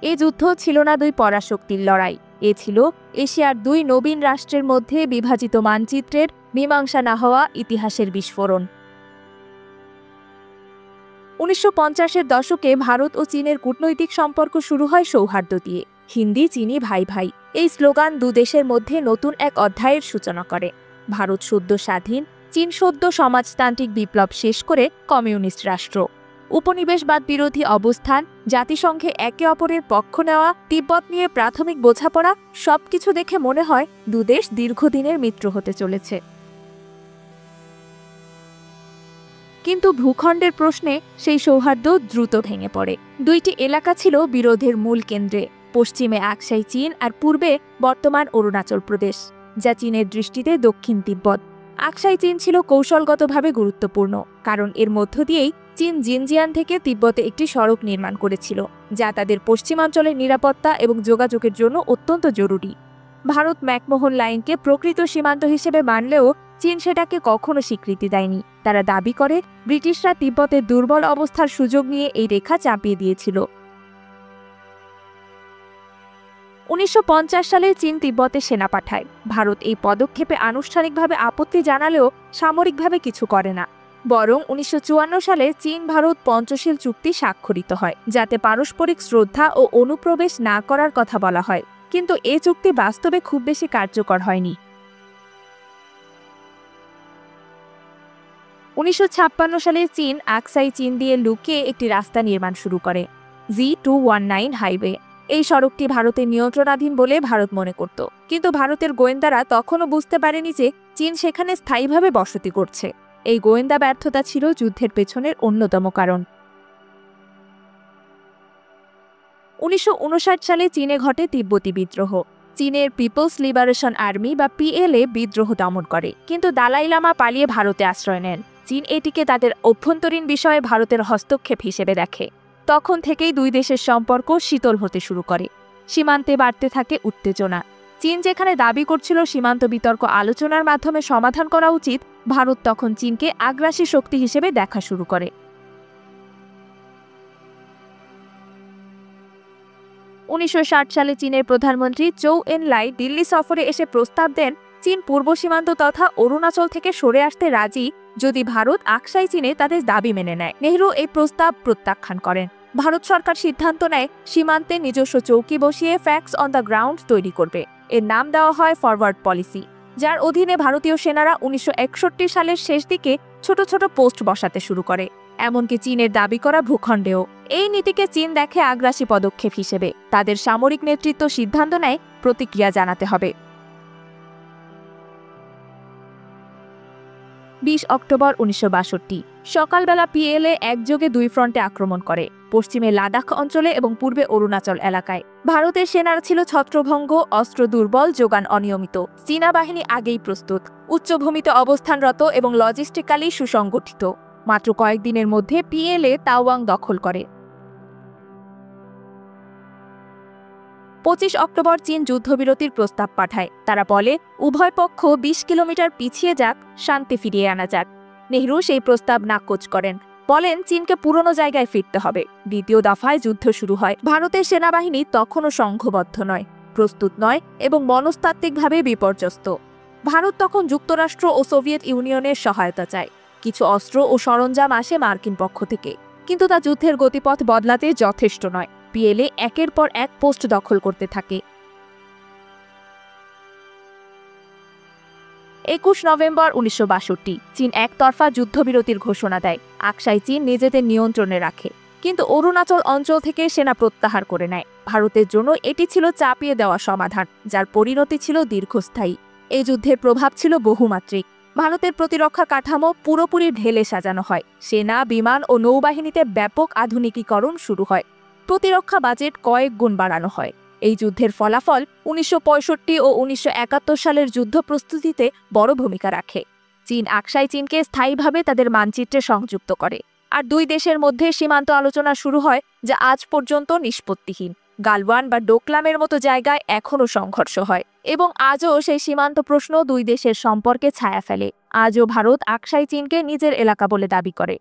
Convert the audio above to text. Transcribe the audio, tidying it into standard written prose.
এই যুদ্ধ ছিল না দুই পরাশক্তির লড়াই, এ ছিল এশিয়ার দুই নবীন রাষ্ট্রের মধ্যে বিভাজিত মানচিত্রের মীমাংসা না হওয়া ইতিহাসের বিস্ফোরণ। 1950-এর দশকে ভারত ও চীনের কূটনৈতিক সম্পর্ক শুরু হয় সৌহার্দ্য দিয়ে। হিন্দি চিনি ভাই ভাই এই স্লোগান দুদেশের মধ্যে নতুন এক অধ্যায়ের সূচনা করে। ভারত সদ্য স্বাধীন, চীন সদ্য সমাজতান্ত্রিক বিপ্লব শেষ করে কমিউনিস্ট রাষ্ট্র। উপনিবেশবাদ বিরোধী অবস্থান, জাতিসংঘে একে অপরের পক্ষ নেওয়া, তিব্বত নিয়ে প্রাথমিক বোঝাপড়া সবকিছু দেখে মনে হয় দুদেশ দীর্ঘদিনের মিত্র হতে চলেছে। কিন্তু ভূখণ্ডের প্রশ্নে সেই সৌহার্দ্য দ্রুত ভেঙে পড়ে। দুইটি এলাকা ছিল বিরোধের মূল কেন্দ্রে, পশ্চিমে আকসাই চীন আর পূর্বে বর্তমান অরুণাচল প্রদেশ, যা চীনের দৃষ্টিতে দক্ষিণ তিব্বত। আকসাই চীন ছিল কৌশলগতভাবে গুরুত্বপূর্ণ, কারণ এর মধ্য দিয়েই চীন জিনজিয়ান থেকে তিব্বতে একটি সড়ক নির্মাণ করেছিল, যা তাদের পশ্চিমাঞ্চলের নিরাপত্তা এবং যোগাযোগের জন্য অত্যন্ত জরুরি। ভারত ম্যাকমোহন লাইনকে প্রকৃত সীমান্ত হিসেবে মানলেও চীন সেটাকে কখনো স্বীকৃতি দেয়নি। তারা দাবি করে ব্রিটিশরা তিব্বতের দুর্বল অবস্থার সুযোগ নিয়ে এই রেখা চাপিয়ে দিয়েছিল। 1950 সালে চীন তিব্বতে সেনা পাঠায়। ভারত এই পদক্ষেপে আনুষ্ঠানিকভাবে আপত্তি জানালেও সামরিকভাবে কিছু করে না। বরং 1954 সালে চীন ভারত পঞ্চশীল চুক্তি স্বাক্ষরিত হয়, যাতে পারস্পরিক শ্রদ্ধা ও অনুপ্রবেশ না করার কথা বলা হয়। কিন্তু এই চুক্তি বাস্তবে খুব বেশি কার্যকর হয়নি। 1956 সালে চীন আকসাই চীন দিয়ে লুকিয়ে একটি রাস্তা নির্মাণ শুরু করে, G219 হাইওয়ে। এই সড়কটি ভারতের নিয়ন্ত্রণাধীন বলে ভারত মনে করত, কিন্তু ভারতের গোয়েন্দারা তখনও বুঝতে পারেনি যে চীন সেখানে স্থায়ীভাবে বসতি করছে। এই গোয়েন্দা ব্যর্থতা ছিল যুদ্ধের পেছনের অন্যতম কারণ। 1959 সালে চীনে ঘটে তিব্বতী বিদ্রোহ। চীনের পিপলস লিবারেশন আর্মি বা PLA বিদ্রোহ দমন করে, কিন্তু দালাই লামা পালিয়ে ভারতে আশ্রয় নেন। চীন এটিকে তাদের অভ্যন্তরীণ বিষয়ে ভারতের হস্তক্ষেপ হিসেবে দেখে। তখন থেকেই দুই দেশের সম্পর্ক শীতল হতে শুরু করে। সীমান্তে বাড়তে থাকে উত্তেজনা। চীন যেখানে দাবি করছিল সীমান্ত বিতর্ক আলোচনার মাধ্যমে সমাধান করা উচিত, ভারত তখন চীনকে আগ্রাসী শক্তি হিসেবে দেখা শুরু করে। 1960 সালে চীনের প্রধানমন্ত্রী চৌ এন লাই দিল্লি সফরে এসে প্রস্তাব দেন চীন পূর্ব সীমান্ত তথা অরুণাচল থেকে সরে আসতে রাজি যদি ভারত আকসাই চীনে তাদের দাবি মেনে নেয়। নেহরু এই প্রস্তাব প্রত্যাখ্যান করেন। ভারত সরকার সিদ্ধান্ত নেয় সীমান্তে নিজস্ব চৌকি বসিয়ে ফ্যাক্টস অন দ্য গ্রাউন্ড তৈরি করবে। এর নাম দেওয়া হয় ফরওয়ার্ড পলিসি, যার অধীনে ভারতীয় সেনারা 1961 সালের শেষ দিকে ছোট ছোট পোস্ট বসাতে শুরু করে, এমনকি চীনের দাবি করা ভূখণ্ডেও। এই নীতিকে চীন দেখে আগ্রাসী পদক্ষেপ হিসেবে। তাদের সামরিক নেতৃত্ব সিদ্ধান্ত নেয় প্রতিক্রিয়া জানাতে হবে। 20 অক্টোবর 1962 সকালবেলা PLA একযোগে দুই ফ্রন্টে আক্রমণ করে, পশ্চিমে লাদাখ অঞ্চলে এবং পূর্বে অরুণাচল এলাকায়। ভারতের সেনারা ছিল ছত্রভঙ্গ, অস্ত্র দুর্বল, যোগান অনিয়মিত। চীনা বাহিনী আগেই প্রস্তুত, উচ্চভূমিতে অবস্থানরত এবং লজিস্টিক্যালি সুসংগঠিত। মাত্র কয়েকদিনের মধ্যে PLA তাওয়াং দখল করে। 25 অক্টোবর চীন যুদ্ধবিরতির প্রস্তাব পাঠায়। তারা বলে উভয় পক্ষ 20 কিলোমিটার পিছিয়ে যাক, শান্তি ফিরিয়ে আনা যাক। নেহরু সেই প্রস্তাব নাকচ করেন, বলেন চীনকে পুরনো জায়গায় ফিরতে হবে। দ্বিতীয় দফায় যুদ্ধ শুরু হয়। ভারতের সেনাবাহিনী তখনও সংঘবদ্ধ নয়, প্রস্তুত নয় এবং মনস্তাত্ত্বিকভাবে বিপর্যস্ত। ভারত তখন যুক্তরাষ্ট্র ও সোভিয়েত ইউনিয়নের সহায়তা চায়। কিছু অস্ত্র ও সরঞ্জাম আসে মার্কিন পক্ষ থেকে, কিন্তু তা যুদ্ধের গতিপথ বদলাতে যথেষ্ট নয়। PLA একের পর এক পোস্ট দখল করতে থাকে। 21 নভেম্বর 1962 চীন একতরফা যুদ্ধবিরতির ঘোষণা দেয়। আকসাই চীন নিজেদের নিয়ন্ত্রণে রাখে, কিন্তু অরুণাচল অঞ্চল থেকে সেনা প্রত্যাহার করে নেয়। ভারতের জন্য এটি ছিল চাপিয়ে দেওয়া সমাধান, যার পরিণতি ছিল দীর্ঘস্থায়ী। এই যুদ্ধের প্রভাব ছিল বহুমাত্রিক। ভারতের প্রতিরক্ষা কাঠামো পুরোপুরি ঢেলে সাজানো হয়। সেনা, বিমান ও নৌবাহিনীতে ব্যাপক আধুনিকীকরণ শুরু হয়। প্রতিরক্ষা বাজেট কয়েক গুণ বাড়ানো হয়। এই যুদ্ধের ফলাফল 1965 ও 1971 সালের যুদ্ধ প্রস্তুতিতে বড় ভূমিকা রাখে। চীন আকসাই চীনকে স্থায়ীভাবে তাদের মানচিত্রে সংযুক্ত করে, আর দুই দেশের মধ্যে সীমান্ত আলোচনা শুরু হয়, যা আজ পর্যন্ত নিষ্পত্তিহীন। গালওয়ান বা ডোকলামের মতো জায়গায় এখনও সংঘর্ষ হয়, এবং আজও সেই সীমান্ত প্রশ্ন দুই দেশের সম্পর্কে ছায়া ফেলে। আজও ভারত আকসাই চীনকে নিজের এলাকা বলে দাবি করে।